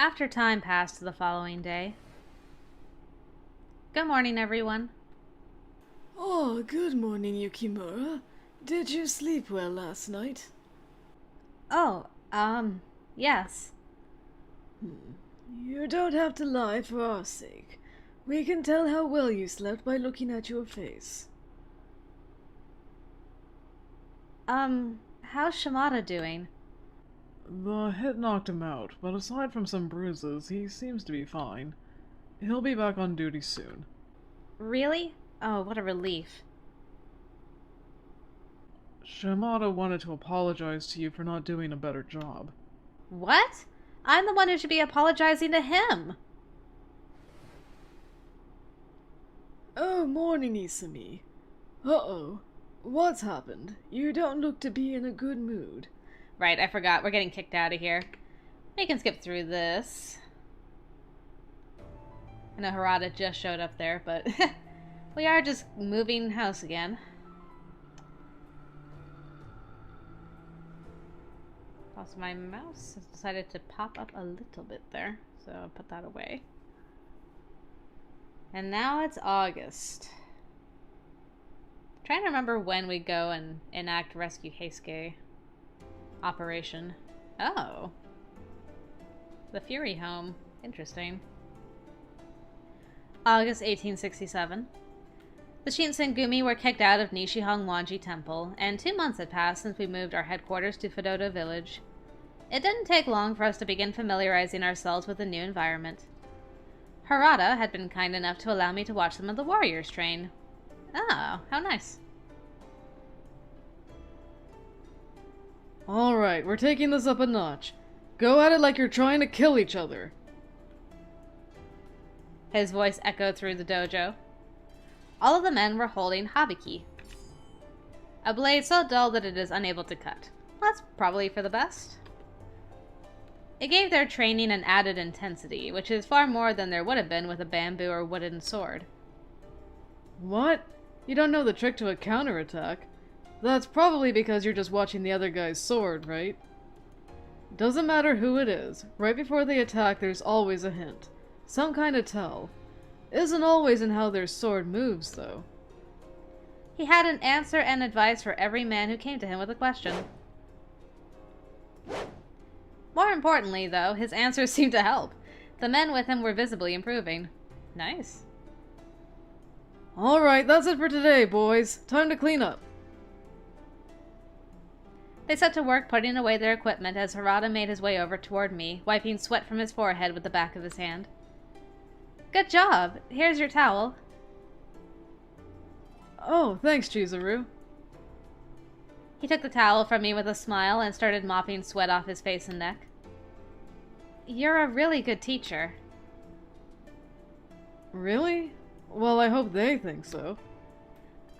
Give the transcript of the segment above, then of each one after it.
After time passed the following day. Good morning, everyone. Oh, good morning, Yukimura. Did you sleep well last night? Oh, yes. You don't have to lie for our sake. We can tell how well you slept by looking at your face. How's Shimada doing? The hit knocked him out, but aside from some bruises, he seems to be fine. He'll be back on duty soon. Really? Oh, what a relief. Shimada wanted to apologize to you for not doing a better job. What? I'm the one who should be apologizing to him. Oh, morning, Isami. Uh-oh. What's happened? You don't look to be in a good mood. Right, I forgot. We're getting kicked out of here. We can skip through this. I know Harada just showed up there, but we are just moving house again. Also, my mouse has decided to pop up a little bit there, so I'll put that away. And now it's August. I'm trying to remember when we go and enact Rescue Heisuke operation. Oh. The Fury Home. Interesting. August 1867. The Shinsengumi were kicked out of Nishihongwanji Temple, and 2 months had passed since we moved our headquarters to Fudoto Village. It didn't take long for us to begin familiarizing ourselves with the new environment. Harada had been kind enough to allow me to watch some of the warriors train. Oh, how nice. Alright, we're taking this up a notch. Go at it like you're trying to kill each other. His voice echoed through the dojo. All of the men were holding habiki, a blade so dull that it is unable to cut. That's probably for the best. It gave their training an added intensity, which is far more than there would have been with a bamboo or wooden sword. What? You don't know the trick to a counterattack? That's probably because you're just watching the other guy's sword, right? Doesn't matter who it is. Right before they attack, there's always a hint. Some kind of tell. Isn't always in how their sword moves, though. He had an answer and advice for every man who came to him with a question. More importantly, though, his answers seemed to help. The men with him were visibly improving. Nice. Alright, that's it for today, boys. Time to clean up. They set to work putting away their equipment as Harada made his way over toward me, wiping sweat from his forehead with the back of his hand. Good job. Here's your towel. Oh, thanks, Chizuru. He took the towel from me with a smile and started mopping sweat off his face and neck. You're a really good teacher. Really? Well, I hope they think so.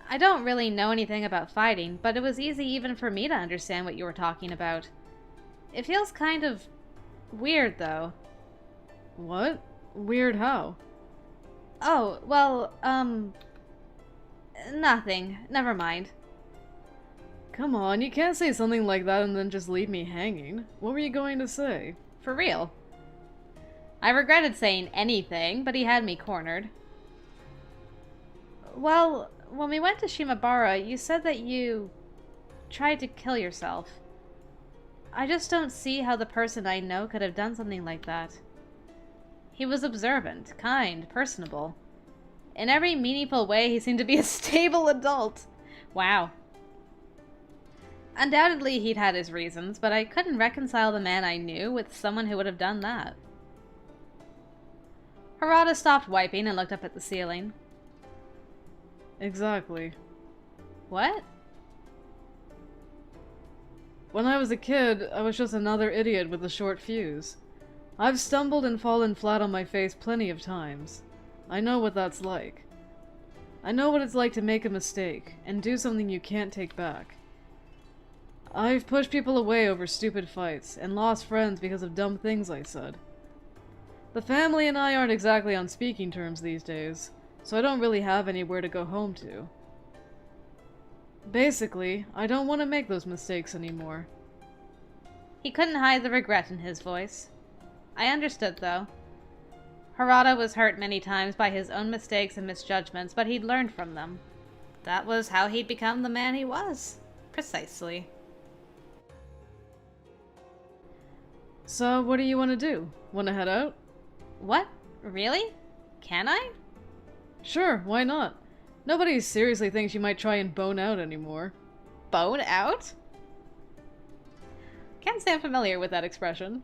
I don't really know anything about fighting, but it was easy even for me to understand what you were talking about. It feels kind of weird, though. What? Weird how? Oh, well, nothing. Never mind. Come on, you can't say something like that and then just leave me hanging. What were you going to say? For real. I regretted saying anything, but he had me cornered. Well, when we went to Shimabara, you said that you tried to kill yourself. I just don't see how the person I know could have done something like that. He was observant, kind, personable. In every meaningful way, he seemed to be a stable adult. Wow. Undoubtedly, he'd had his reasons, but I couldn't reconcile the man I knew with someone who would have done that. Harada stopped wiping and looked up at the ceiling. Exactly. What? When I was a kid, I was just another idiot with a short fuse. I've stumbled and fallen flat on my face plenty of times. I know what that's like. I know what it's like to make a mistake, and do something you can't take back. I've pushed people away over stupid fights, and lost friends because of dumb things I said. The family and I aren't exactly on speaking terms these days, so I don't really have anywhere to go home to. Basically, I don't want to make those mistakes anymore. He couldn't hide the regret in his voice. I understood, though. Harada was hurt many times by his own mistakes and misjudgments, but he'd learned from them. That was how he'd become the man he was. Precisely. So, what do you want to do? Want to head out? What? Really? Can I? Sure, why not? Nobody seriously thinks you might try and bone out anymore. Bone out? Can't say I'm familiar with that expression.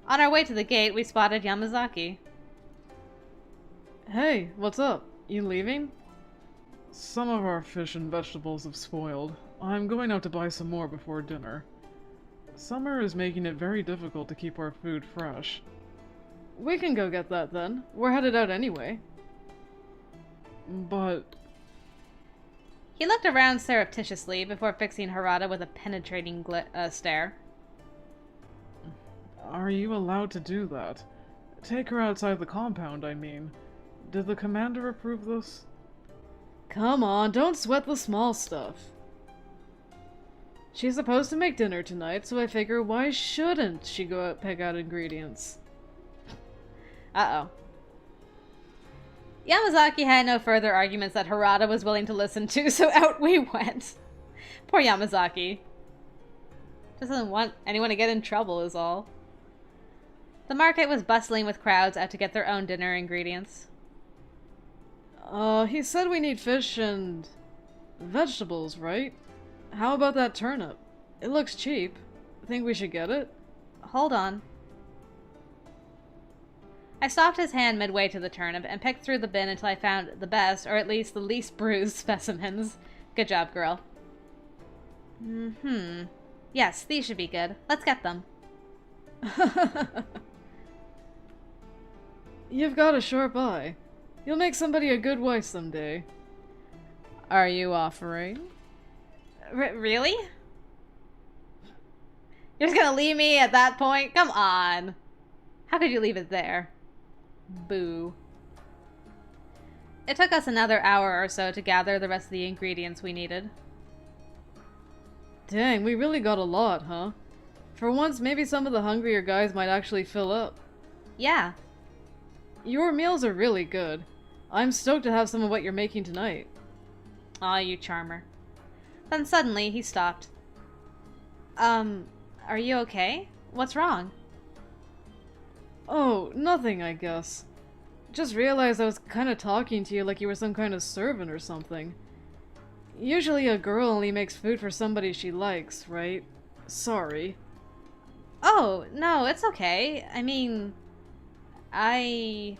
On our way to the gate, we spotted Yamazaki. Hey, what's up? You leaving? Some of our fish and vegetables have spoiled. I'm going out to buy some more before dinner. Summer is making it very difficult to keep our food fresh. We can go get that then. We're headed out anyway. But He looked around surreptitiously before fixing Harada with a penetrating stare. are you allowed to do that? Take her outside the compound, I mean. Did the commander approve this? Come on, don't sweat the small stuff. She's supposed to make dinner tonight, so I figure why shouldn't she go out pick out ingredients? Uh-oh. Yamazaki had no further arguments that Harada was willing to listen to, so out we went. Poor Yamazaki. Just doesn't want anyone to get in trouble is all. The market was bustling with crowds out to get their own dinner ingredients. He said we need fish and vegetables, right? How about that turnip? It looks cheap. Think we should get it? Hold on. I stopped his hand midway to the turnip and picked through the bin until I found the best, or at least the least bruised specimens. Good job, girl. Yes, these should be good. Let's get them. You've got a sharp eye. You'll make somebody a good wife someday. Are you offering? Really? You're just gonna leave me at that point? Come on. How could you leave it there? Boo. It took us another hour or so to gather the rest of the ingredients we needed. Dang, we really got a lot, huh? For once, maybe some of the hungrier guys might actually fill up. Yeah. Your meals are really good. I'm stoked to have some of what you're making tonight. Aw, you charmer. Then suddenly, he stopped. Are you okay? What's wrong? Oh, nothing, I guess. Just realized I was kind of talking to you like you were some kind of servant or something. Usually a girl only makes food for somebody she likes, right? Sorry. Oh, no, it's okay. I mean, I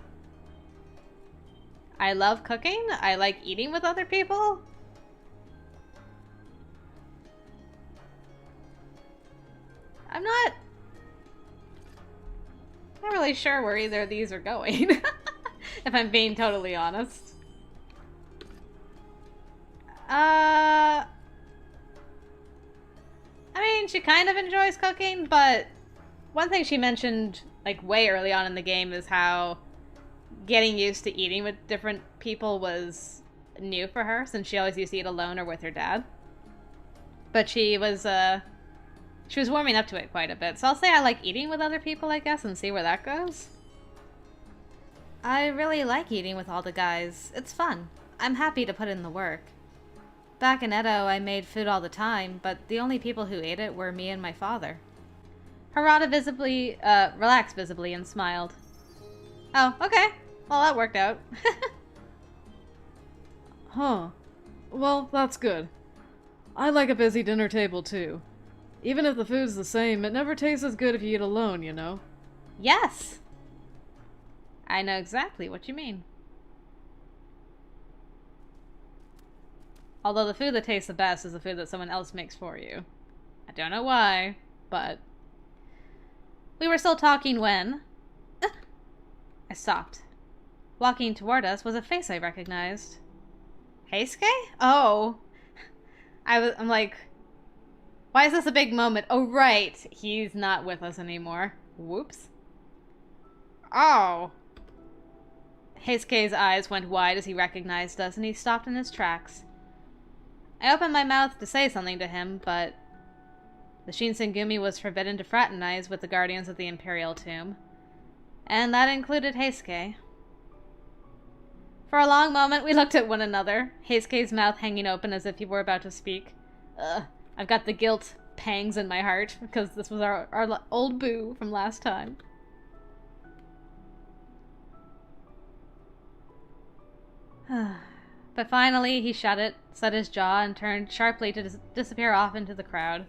love cooking. I like eating with other people. I'm not really sure where either of these are going, if I'm being totally honest. I mean, she kind of enjoys cooking, but one thing she mentioned, like, way early on in the game is how getting used to eating with different people was new for her, since she always used to eat alone or with her dad. But she was warming up to it quite a bit, so I'll say I like eating with other people, I guess, and see where that goes. I really like eating with all the guys. It's fun. I'm happy to put in the work. Back in Edo, I made food all the time, but the only people who ate it were me and my father. Harada relaxed visibly and smiled. Oh, okay. Well, that worked out. Huh. Well, that's good. I like a busy dinner table, too. Even if the food's the same, it never tastes as good if you eat alone, you know? Yes! I know exactly what you mean. Although the food that tastes the best is the food that someone else makes for you. I don't know why, but... We were still talking when... I stopped. Walking toward us was a face I recognized. Heisuke? Oh. I'm like... Why is this a big moment? Oh, right. He's not with us anymore. Whoops. Oh. Heisuke's eyes went wide as he recognized us, and he stopped in his tracks. I opened my mouth to say something to him, but The Shinsengumi was forbidden to fraternize with the guardians of the Imperial Tomb. And that included Heisuke. For a long moment, we looked at one another, Heisuke's mouth hanging open as if he were about to speak. I've got the guilt pangs in my heart, because this was our old boo from last time. But finally, he shut it, set his jaw, and turned sharply to disappear off into the crowd.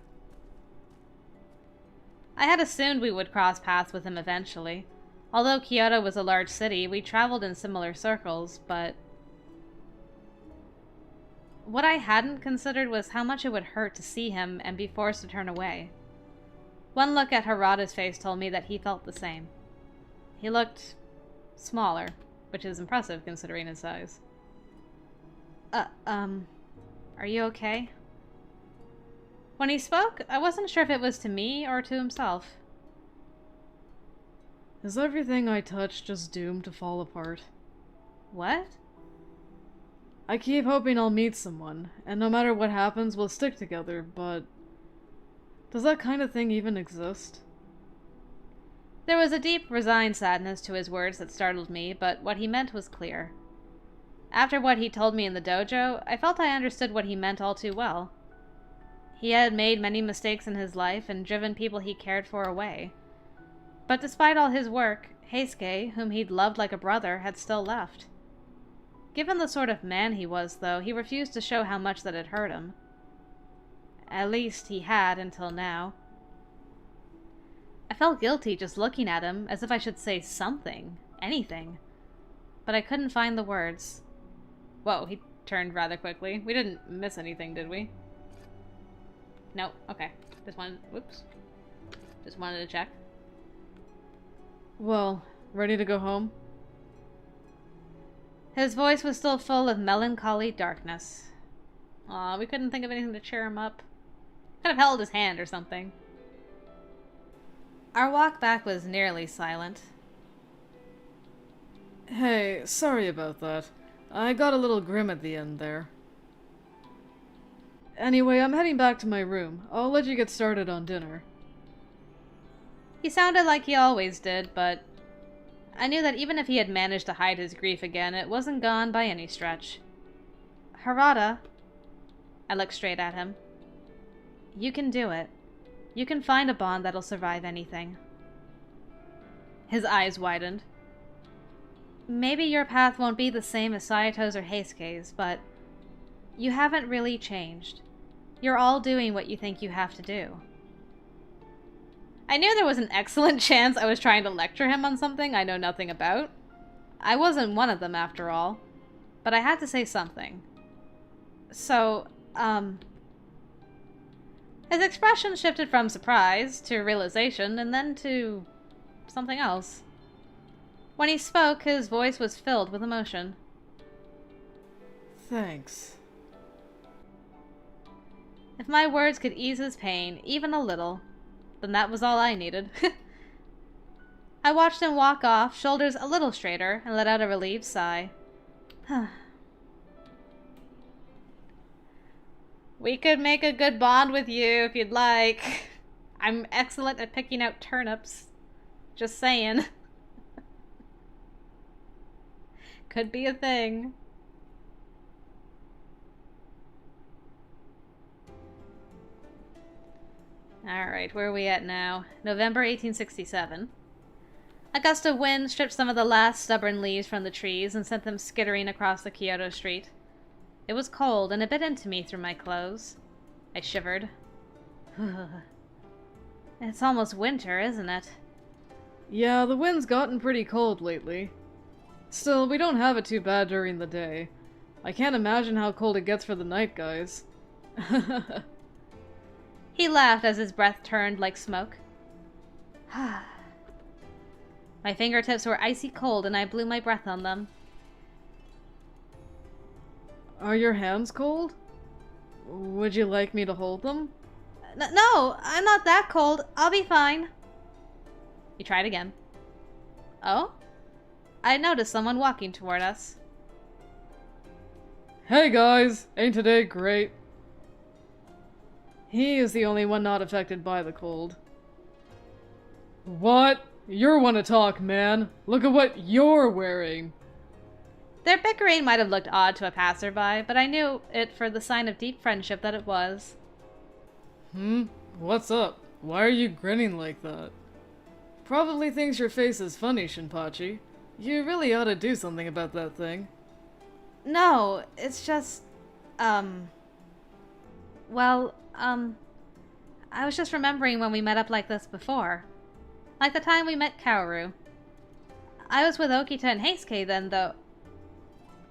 I had assumed we would cross paths with him eventually. Although Kyoto was a large city, we traveled in similar circles, but what I hadn't considered was how much it would hurt to see him and be forced to turn away. One look at Harada's face told me that he felt the same. He looked smaller, which is impressive considering his size. Are you okay? When he spoke, I wasn't sure if it was to me or to himself. Is everything I touch just doomed to fall apart? What? I keep hoping I'll meet someone, and no matter what happens, we'll stick together, but does that kind of thing even exist? There was a deep, resigned sadness to his words that startled me, but what he meant was clear. After what he told me in the dojo, I felt I understood what he meant all too well. He had made many mistakes in his life and driven people he cared for away. But despite all his work, Heisuke, whom he'd loved like a brother, had still left. Given the sort of man he was, though, he refused to show how much that had hurt him. At least he had until now. I felt guilty just looking at him, as if I should say something, anything. But I couldn't find the words. Whoa, he turned rather quickly. We didn't miss anything, did we? No, okay. Just wanted to check. Well, ready to go home? His voice was still full of melancholy darkness. Aw, we couldn't think of anything to cheer him up. Could have held his hand or something. Our walk back was nearly silent. Hey, sorry about that. I got a little grim at the end there. Anyway, I'm heading back to my room. I'll let you get started on dinner. He sounded like he always did, but I knew that even if he had managed to hide his grief again, it wasn't gone by any stretch. Harada, I looked straight at him. You can do it. You can find a bond that'll survive anything. His eyes widened. Maybe your path won't be the same as Sayato's or Heisuke's, but you haven't really changed. You're all doing what you think you have to do. I knew there was an excellent chance I was trying to lecture him on something I know nothing about. I wasn't one of them, after all. But I had to say something. So, his expression shifted from surprise to realization and then to something else. When he spoke, his voice was filled with emotion. Thanks. If my words could ease his pain, even a little, then that was all I needed. I watched him walk off, shoulders a little straighter, and let out a relieved sigh. We could make a good bond with you if you'd like. I'm excellent at picking out turnips. Just saying. Could be a thing. Alright, where are we at now? November 1867. A gust of wind stripped some of the last stubborn leaves from the trees and sent them skittering across the Kyoto street. It was cold and a bit into me through my clothes. I shivered. It's almost winter, isn't it? Yeah, the wind's gotten pretty cold lately. Still, we don't have it too bad during the day. I can't imagine how cold it gets for the night, guys. He laughed as his breath turned like smoke. My fingertips were icy cold and I blew my breath on them. Are your hands cold? Would you like me to hold them? No, I'm not that cold. I'll be fine. He tried again. Oh? I noticed someone walking toward us. Hey guys, ain't today great? He is the only one not affected by the cold. What? You're one to talk, man. Look at what you're wearing. Their bickering might have looked odd to a passerby, but I knew it for the sign of deep friendship that it was. What's up? Why are you grinning like that? Probably thinks your face is funny, Shinpachi. You really ought to do something about that thing. No, it's just, well, I was just remembering when we met up like this before. Like the time we met Kaoru. I was with Okita and Heisuke then, though.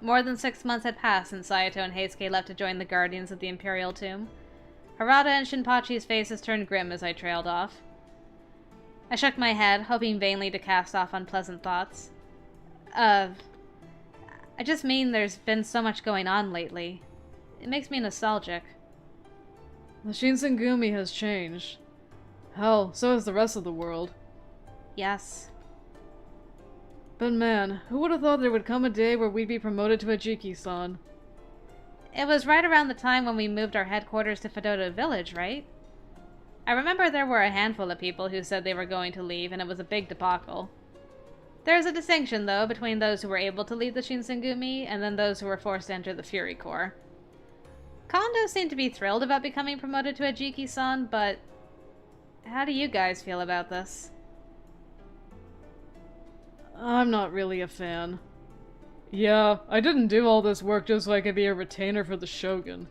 More than 6 months had passed since Saito and Heisuke left to join the Guardians of the Imperial Tomb. Harada and Shinpachi's faces turned grim as I trailed off. I shook my head, hoping vainly to cast off unpleasant thoughts. I just mean there's been so much going on lately. It makes me nostalgic. The Shinsengumi has changed. Hell, so has the rest of the world. Yes. But man, who would have thought there would come a day where we'd be promoted to a Jiki-san? It was right around the time when we moved our headquarters to Fedota Village, right? I remember there were a handful of people who said they were going to leave, and it was a big debacle. There is a distinction, though, between those who were able to leave the Shinsengumi and then those who were forced to enter the Fury Corps. Kondo seemed to be thrilled about becoming promoted to a Jiki-san, but how do you guys feel about this? I'm not really a fan. Yeah, I didn't do all this work just so I could be a retainer for the Shogun.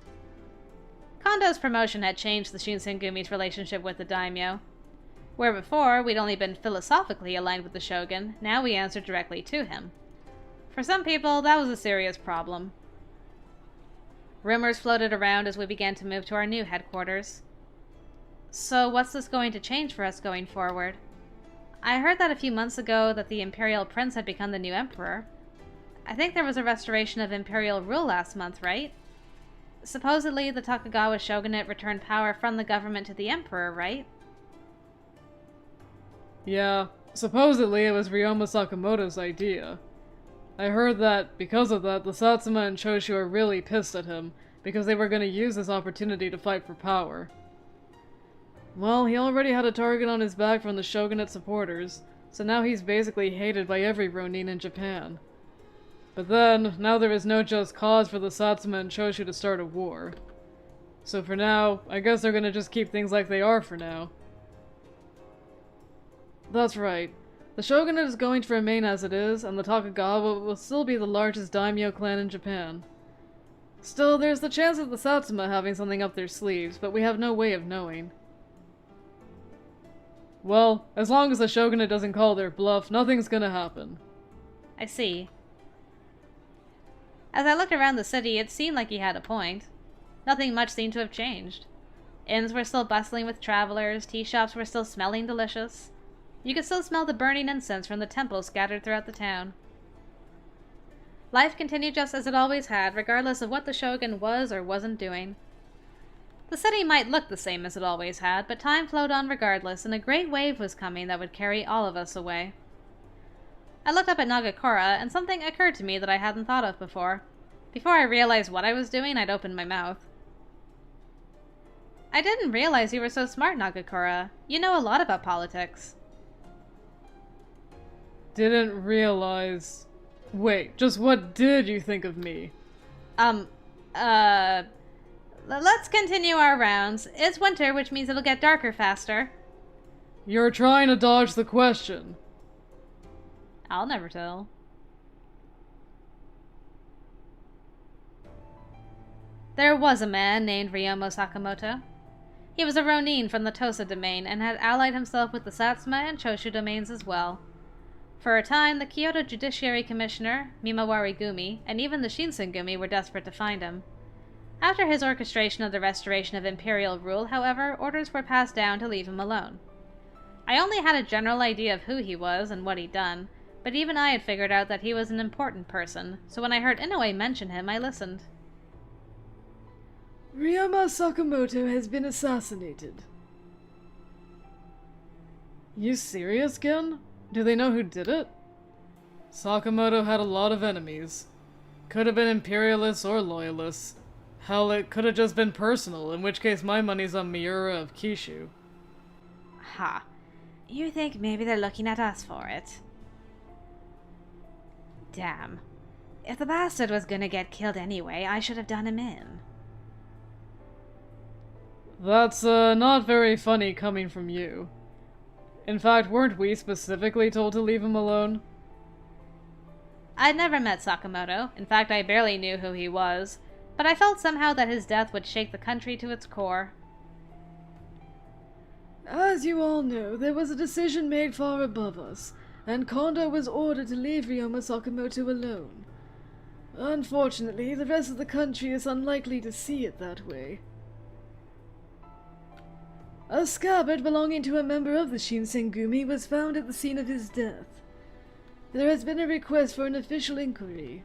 Kondo's promotion had changed the Shinsengumi's relationship with the daimyo. Where before we'd only been philosophically aligned with the Shogun, now we answered directly to him. For some people, that was a serious problem. Rumors floated around as we began to move to our new headquarters. So what's this going to change for us going forward? I heard that a few months ago that the Imperial Prince had become the new Emperor. I think there was a restoration of Imperial rule last month, right? Supposedly, the Tokugawa shogunate returned power from the government to the Emperor, right? Yeah, supposedly it was Ryoma Sakamoto's idea. I heard that, because of that, the Satsuma and Choshu are really pissed at him, because they were going to use this opportunity to fight for power. Well, he already had a target on his back from the shogunate supporters, so now he's basically hated by every Ronin in Japan. But then, now there is no just cause for the Satsuma and Choshu to start a war. So for now, I guess they're gonna just keep things like they are for now. That's right. The shogunate is going to remain as it is, and the Tokugawa will still be the largest daimyo clan in Japan. Still, there's the chance of the Satsuma having something up their sleeves, but we have no way of knowing. Well, as long as the shogunate doesn't call their bluff, nothing's gonna happen. I see. As I looked around the city, it seemed like he had a point. Nothing much seemed to have changed. Inns were still bustling with travelers, tea shops were still smelling delicious. You could still smell the burning incense from the temples scattered throughout the town. Life continued just as it always had, regardless of what the shogun was or wasn't doing. The city might look the same as it always had, but time flowed on regardless, and a great wave was coming that would carry all of us away. I looked up at Nagakura, and something occurred to me that I hadn't thought of before. Before I realized what I was doing, I'd opened my mouth. I didn't realize you were so smart, Nagakura. You know a lot about politics. Didn't realize... Wait, just what did you think of me? Let's continue our rounds. It's winter, which means it'll get darker faster. You're trying to dodge the question. I'll never tell. There was a man named Ryoma Sakamoto. He was a Ronin from the Tosa domain and had allied himself with the Satsuma and Choshu domains as well. For a time, the Kyoto Judiciary Commissioner, Mimawari Gumi, and even the Shinsengumi were desperate to find him. After his orchestration of the restoration of imperial rule, however, orders were passed down to leave him alone. I only had a general idea of who he was and what he'd done, but even I had figured out that he was an important person, so when I heard Inoue mention him, I listened. Ryoma Sakamoto has been assassinated. You serious, Gen? Do they know who did it? Sakamoto had a lot of enemies. Could have been imperialists or loyalists. Hell, it could have just been personal, in which case my money's on Miura of Kishu. Ha. You think maybe they're looking at us for it? Damn. If the bastard was gonna get killed anyway, I should have done him in. That's, not very funny coming from you. In fact, weren't we specifically told to leave him alone? I'd never met Sakamoto. In fact, I barely knew who he was. But I felt somehow that his death would shake the country to its core. As you all know, there was a decision made far above us, and Kondo was ordered to leave Ryoma Sakamoto alone. Unfortunately, the rest of the country is unlikely to see it that way. A scabbard belonging to a member of the Shinsengumi was found at the scene of his death. There has been a request for an official inquiry.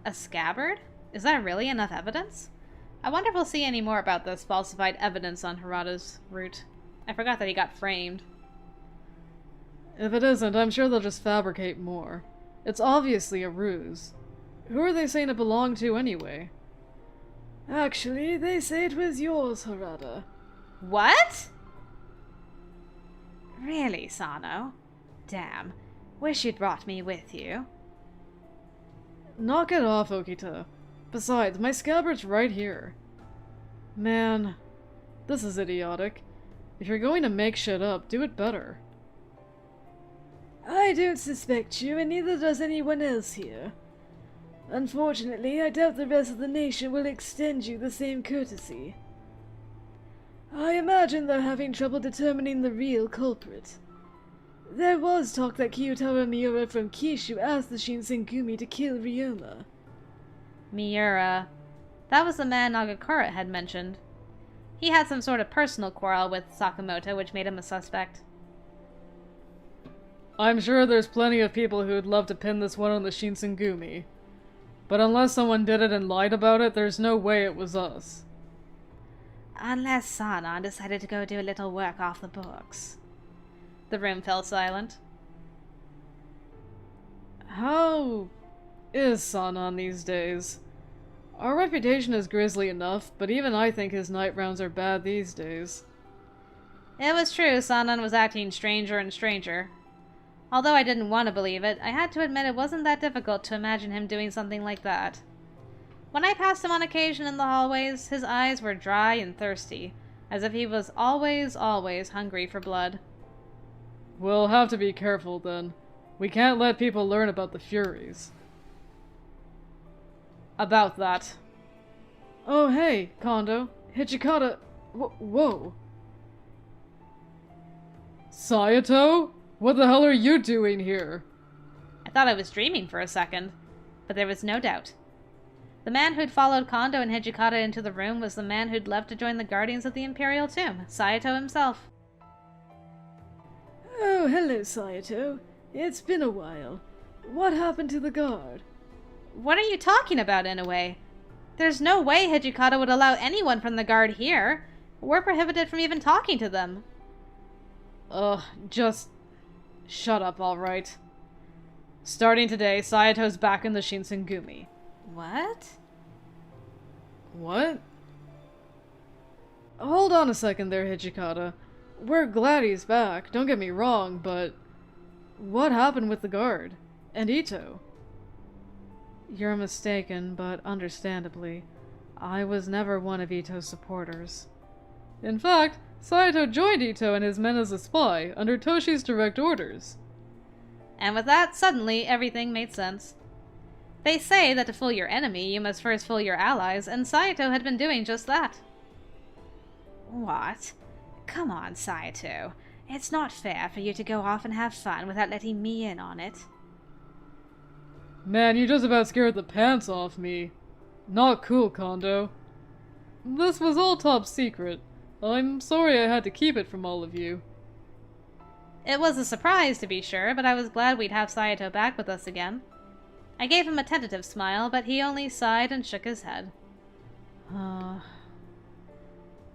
A scabbard? Is that really enough evidence? I wonder if we'll see any more about this falsified evidence on Harada's route. I forgot that he got framed. If it isn't, I'm sure they'll just fabricate more. It's obviously a ruse. Who are they saying it belonged to anyway? Actually, they say it was yours, Harada. What? Really, Sano? Damn. Wish you'd brought me with you. Knock it off, Okita. Besides, my scabbard's right here. Man, this is idiotic. If you're going to make shit up, do it better. I don't suspect you, and neither does anyone else here. Unfortunately, I doubt the rest of the nation will extend you the same courtesy. I imagine they're having trouble determining the real culprit. There was talk that Kyotaro Miura from Kishu asked the Shinsengumi to kill Ryoma. Miura. That was the man Nagakura had mentioned. He had some sort of personal quarrel with Sakamoto, which made him a suspect. I'm sure there's plenty of people who'd love to pin this one on the Shinsengumi. But unless someone did it and lied about it, there's no way it was us. Unless Sanon decided to go do a little work off the books. The room fell silent. How is Sanon these days? Our reputation is grisly enough, but even I think his night rounds are bad these days. It was true, Sanon was acting stranger and stranger. Although I didn't want to believe it, I had to admit it wasn't that difficult to imagine him doing something like that. When I passed him on occasion in the hallways, his eyes were dry and thirsty, as if he was always hungry for blood. We'll have to be careful then. We can't let people learn about the Furies. About that. Oh hey, Kondo. Hichikata... Whoa. Saito? What the hell are you doing here? I thought I was dreaming for a second, but there was no doubt. The man who'd followed Kondo and Hijikata into the room was the man who'd left to join the Guardians of the Imperial Tomb, Saito himself. Oh, hello, Saito. It's been a while. What happened to the guard? What are you talking about, Inoue? There's no way Hijikata would allow anyone from the guard here. We're prohibited from even talking to them. Just... shut up, alright. Starting today, Saito's back in the Shinsengumi. What? What? Hold on a second there, Hijikata. We're glad he's back, don't get me wrong, but... what happened with the guard? And Ito? You're mistaken, but understandably, I was never one of Ito's supporters. In fact, Saito joined Ito and his men as a spy, under Toshi's direct orders. And with that, suddenly, everything made sense. They say that to fool your enemy, you must first fool your allies, and Saito had been doing just that. What? Come on, Saito. It's not fair for you to go off and have fun without letting me in on it. Man, you just about scared the pants off me. Not cool, Kondo. This was all top secret. I'm sorry I had to keep it from all of you. It was a surprise, to be sure, but I was glad we'd have Saito back with us again. I gave him a tentative smile, but he only sighed and shook his head.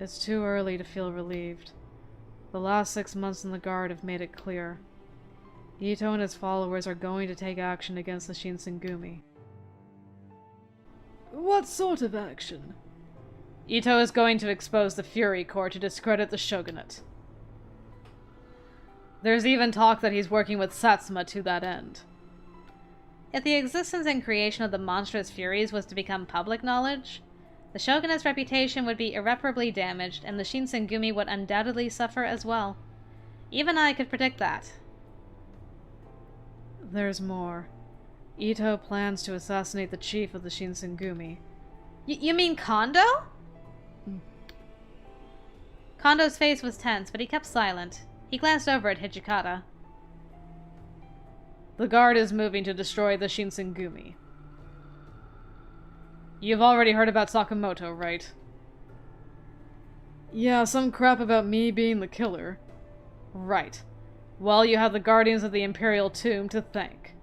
It's too early to feel relieved. The last 6 months in the guard have made it clear. Ito and his followers are going to take action against the Shinsengumi. What sort of action? Ito is going to expose the Fury Corps to discredit the shogunate. There's even talk that he's working with Satsuma to that end. If the existence and creation of the monstrous Furies was to become public knowledge, the shogunate's reputation would be irreparably damaged, and the Shinsengumi would undoubtedly suffer as well. Even I could predict that. There's more. Ito plans to assassinate the chief of the Shinsengumi. You mean Kondo? Kondo's face was tense, but he kept silent. He glanced over at Hijikata. The guard is moving to destroy the Shinsengumi. You've already heard about Sakamoto, right? Yeah, some crap about me being the killer. Right. Well, you have the Guardians of the Imperial Tomb to thank.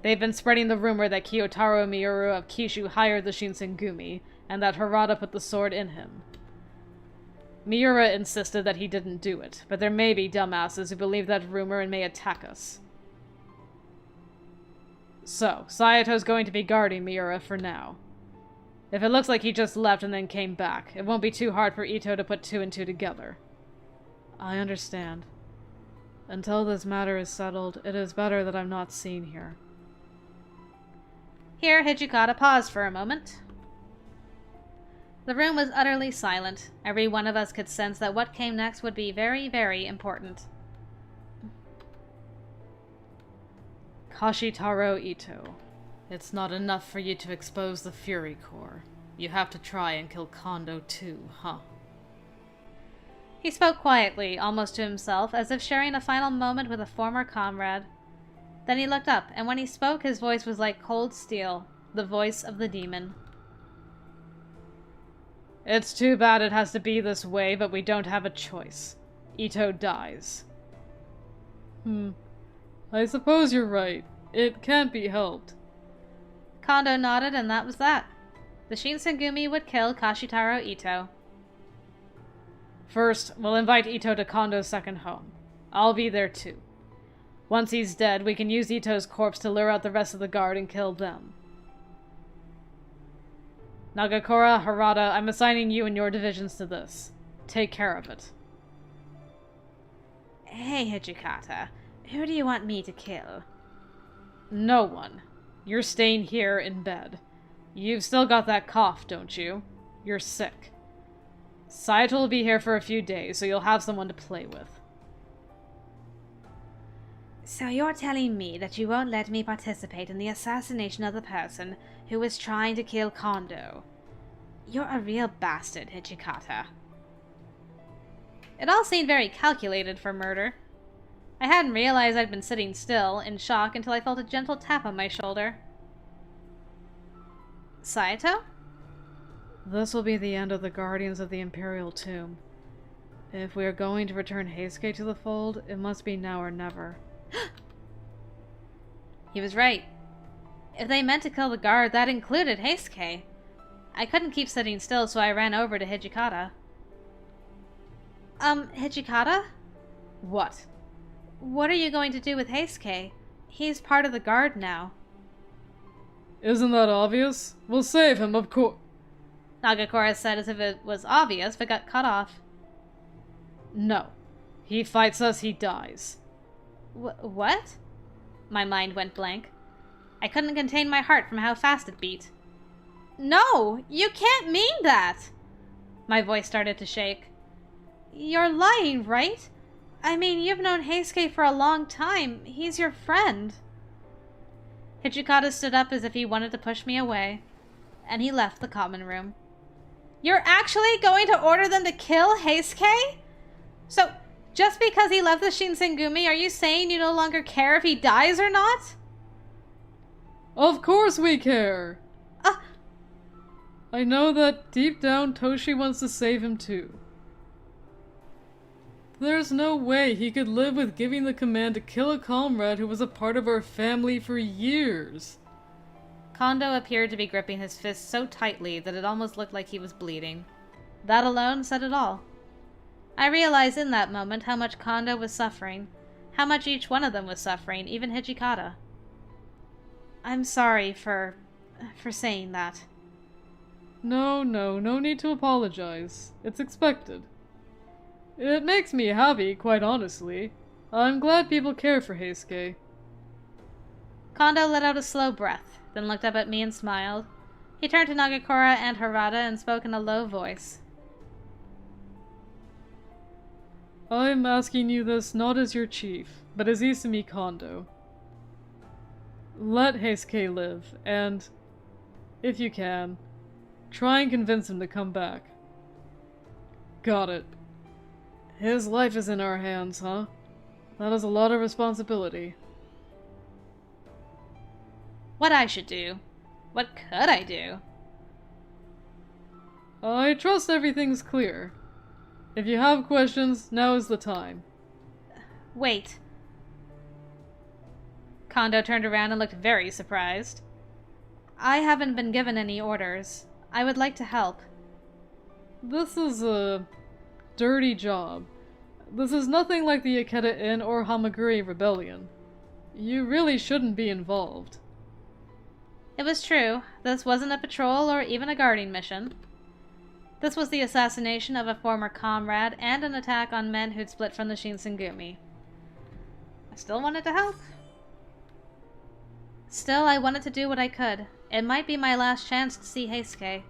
They've been spreading the rumor that Kiyotaro Miura of Kishu hired the Shinsengumi, and that Harada put the sword in him. Miura insisted that he didn't do it, but there may be dumbasses who believe that rumor and may attack us. So, Sayato's going to be guarding Miura for now. If it looks like he just left and then came back, it won't be too hard for Ito to put two and two together. I understand. Until this matter is settled, it is better that I'm not seen here. Here, Hijikata paused for a moment. The room was utterly silent. Every one of us could sense that what came next would be very, very important. Kashitaro Ito. It's not enough for you to expose the Fury Corps. You have to try and kill Kondo too, huh? He spoke quietly, almost to himself, as if sharing a final moment with a former comrade. Then he looked up, and when he spoke, his voice was like cold steel, the voice of the demon. It's too bad it has to be this way, but we don't have a choice. Ito dies. I suppose you're right. It can't be helped. Kondo nodded, and that was that. The Shinsengumi would kill Kashitaro Ito. First, we'll invite Ito to Kondo's second home. I'll be there too. Once he's dead, we can use Ito's corpse to lure out the rest of the guard and kill them. Nagakura, Harada, I'm assigning you and your divisions to this. Take care of it. Hey, Hijikata. Who do you want me to kill? No one. You're staying here in bed. You've still got that cough, don't you? You're sick. Saito will be here for a few days, so you'll have someone to play with. So you're telling me that you won't let me participate in the assassination of the person who was trying to kill Kondo? You're a real bastard, Hijikata. It all seemed very calculated for murder. I hadn't realized I'd been sitting still, in shock, until I felt a gentle tap on my shoulder. Saito? This will be the end of the Guardians of the Imperial Tomb. If we are going to return Heisuke to the fold, it must be now or never. He was right. If they meant to kill the guard, that included Heisuke. I couldn't keep sitting still, so I ran over to Hijikata. Hijikata? What? What are you going to do with Heisuke? He's part of the guard now. Isn't that obvious? We'll save him, of course. Nagakura said as if it was obvious, but got cut off. No. He fights us, he dies. What? My mind went blank. I couldn't contain my heart from how fast it beat. No! You can't mean that! My voice started to shake. You're lying, right? I mean, you've known Heisuke for a long time. He's your friend. Hijikata stood up as if he wanted to push me away, and he left the common room. You're actually going to order them to kill Heisuke? So, just because he left the Shinsengumi, are you saying you no longer care if he dies or not? Of course we care! I know that deep down Toshi wants to save him too. There's no way he could live with giving the command to kill a comrade who was a part of our family for years. Kondo appeared to be gripping his fist so tightly that it almost looked like he was bleeding. That alone said it all. I realized in that moment how much Kondo was suffering, how much each one of them was suffering, even Hijikata. I'm sorry for saying that. No need to apologize. It's expected. It makes me happy, quite honestly. I'm glad people care for Heisuke. Kondo let out a slow breath, then looked up at me and smiled. He turned to Nagakura and Harada and spoke in a low voice. I'm asking you this not as your chief, but as Isumi Kondo. Let Heisuke live, and, if you can, try and convince him to come back. Got it. His life is in our hands, huh? That is a lot of responsibility. What I should do? What could I do? I trust everything's clear. If you have questions, now is the time. Wait. Kondo turned around and looked very surprised. I haven't been given any orders. I would like to help. This is a dirty job. This is nothing like the Ikeda Inn or Hamaguri Rebellion. You really shouldn't be involved. It was true. This wasn't a patrol or even a guarding mission. This was the assassination of a former comrade and an attack on men who'd split from the Shinsengumi. I still wanted to help. Still, I wanted to do what I could. It might be my last chance to see Heisuke.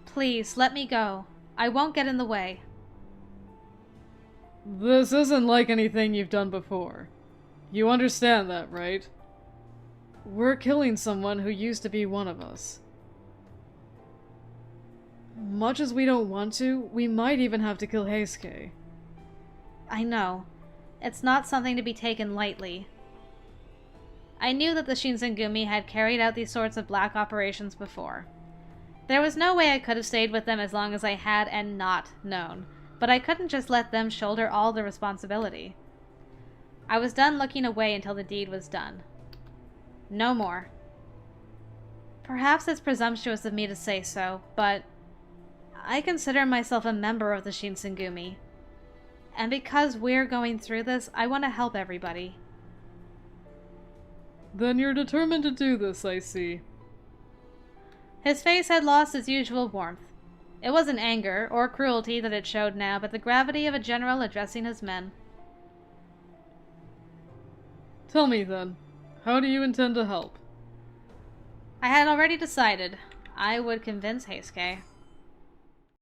Please, let me go. I won't get in the way. This isn't like anything you've done before. You understand that, right? We're killing someone who used to be one of us. Much as we don't want to, we might even have to kill Heisuke. I know. It's not something to be taken lightly. I knew that the Shinsengumi had carried out these sorts of black operations before. There was no way I could have stayed with them as long as I had and not known, but I couldn't just let them shoulder all the responsibility. I was done looking away until the deed was done. No more. Perhaps it's presumptuous of me to say so, but I consider myself a member of the Shinsengumi. And because we're going through this, I want to help everybody. Then you're determined to do this, I see. His face had lost its usual warmth. It wasn't anger or cruelty that it showed now, but the gravity of a general addressing his men. Tell me then, how do you intend to help? I had already decided I would convince Heisuke.